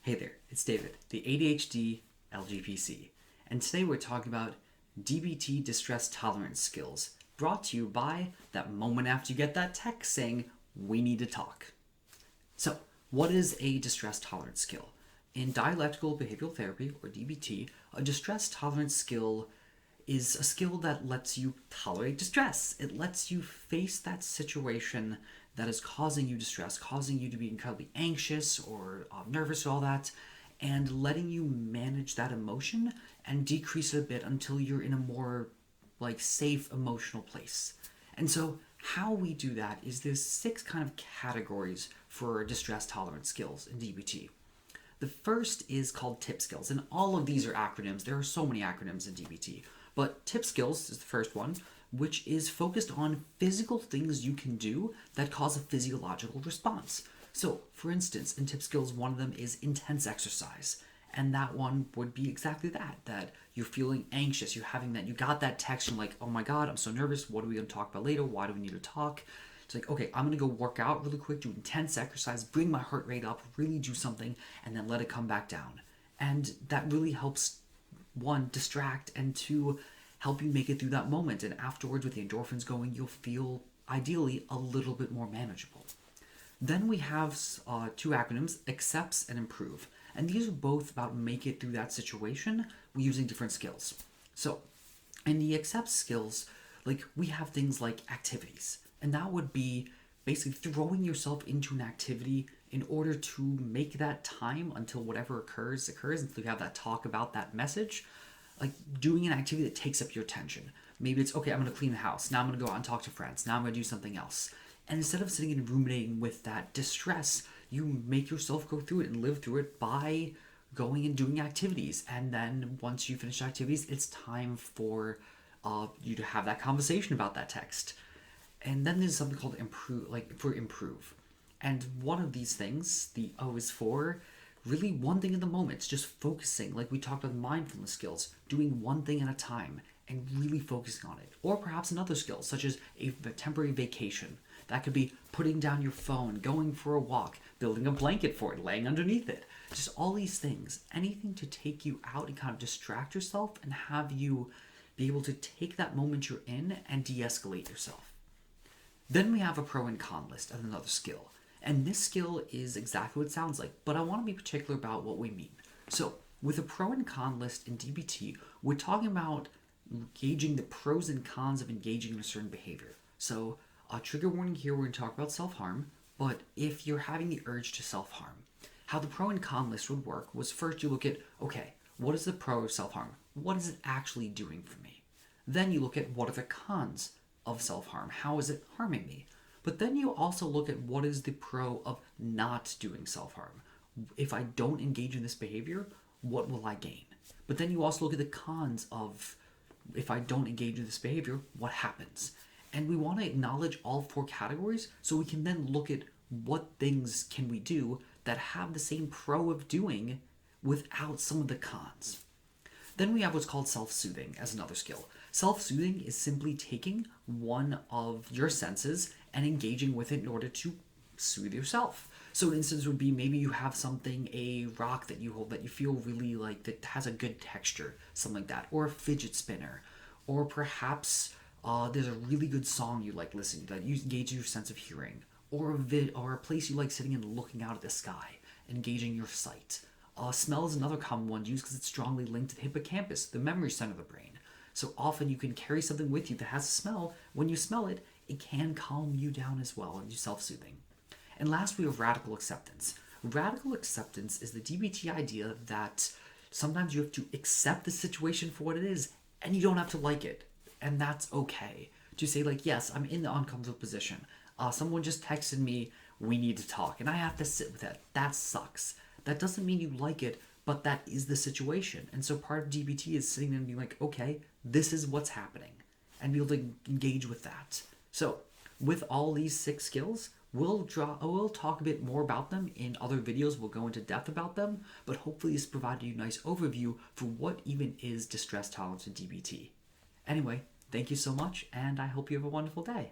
Hey there, it's David, the ADHD LGPC, and today we're talking about DBT distress tolerance skills, brought to you by that moment after you get that text saying, we need to talk. So, what is a distress tolerance skill? In dialectical behavioral therapy, or DBT, a distress tolerance skill is a skill that lets you tolerate distress. It lets you face that situation that is causing you distress, causing you to be incredibly anxious or nervous or all that, and letting you manage that emotion and decrease it a bit until you're in a more safe emotional place. And so how we do that is there's 6 kind of categories for distress tolerance skills in DBT. The first is called TIP skills, and all of these are acronyms. There are so many acronyms in DBT. But TIP skills is the first one, which is focused on physical things you can do that cause a physiological response. So, for instance, in TIP skills, one of them is intense exercise. And that one would be exactly that you're feeling anxious, you're having that, you got that text, and like, oh my God, I'm so nervous, what are we going to talk about later, why do we need to talk? It's like, okay, I'm going to go work out really quick, do intense exercise, bring my heart rate up, really do something, and then let it come back down. And that really helps, one, distract, and two, help you make it through that moment. And afterwards, with the endorphins going, you'll feel, ideally, a little bit more manageable. Then we have 2 acronyms, accepts and improve. And these are both about make it through that situation using different skills. So, in the accept skills, we have things like activities. And that would be basically throwing yourself into an activity in order to make that time until whatever occurs, until you have that talk about that message. Like doing an activity that takes up your attention. Maybe it's, okay, I'm going to clean the house. Now I'm going to go out and talk to friends. Now I'm going to do something else. And instead of sitting and ruminating with that distress, you make yourself go through it and live through it by going and doing activities. And then once you finish activities, it's time for you to have that conversation about that text. And then there's something called improve. And one of these things, the O is for really one thing in the moment. It's just focusing, like we talked about mindfulness skills, doing one thing at a time and really focusing on it. Or perhaps another skill, such as a temporary vacation. That could be putting down your phone, going for a walk, building a blanket for it, laying underneath it. Just all these things. Anything to take you out and kind of distract yourself and have you be able to take that moment you're in and de-escalate yourself. Then we have a pro and con list as another skill. And this skill is exactly what it sounds like, but I want to be particular about what we mean. So, with a pro and con list in DBT, we're talking about gauging the pros and cons of engaging in a certain behavior. So, a trigger warning here, we're going to talk about self-harm, but if you're having the urge to self-harm, how the pro and con list would work was first you look at, okay, what is the pro of self-harm? What is it actually doing for me? Then you look at what are the cons of self-harm? How is it harming me? But then you also look at what is the pro of not doing self-harm. If I don't engage in this behavior, what will I gain? But then you also look at the cons of if I don't engage in this behavior, what happens? And we want to acknowledge all 4 categories so we can then look at what things can we do that have the same pro of doing without some of the cons. Then we have what's called self-soothing as another skill. Self-soothing is simply taking one of your senses and engaging with it in order to soothe yourself. So an instance would be maybe you have something, a rock that you hold that you feel really that has a good texture, something like that, or a fidget spinner, or perhaps there's a really good song you like listening to that you engage your sense of hearing, or a place you like sitting and looking out at the sky, engaging your sight. Smell is another common one to use because it's strongly linked to the hippocampus, the memory center of the brain. So often you can carry something with you that has a smell. When you smell it, it can calm you down as well and do self-soothing. And last, we have radical acceptance. Radical acceptance is the DBT idea that sometimes you have to accept the situation for what it is and you don't have to like it. And that's okay. To say yes, I'm in the uncomfortable position. Someone just texted me, we need to talk, and I have to sit with that. That sucks. That doesn't mean you like it, but that is the situation. And so part of DBT is sitting there and being like, okay, this is what's happening. And be able to engage with that. So with all these 6 skills, we'll talk a bit more about them in other videos. We'll go into depth about them, but hopefully this provided you a nice overview for what even is distress tolerance in DBT. Anyway, thank you so much, and I hope you have a wonderful day.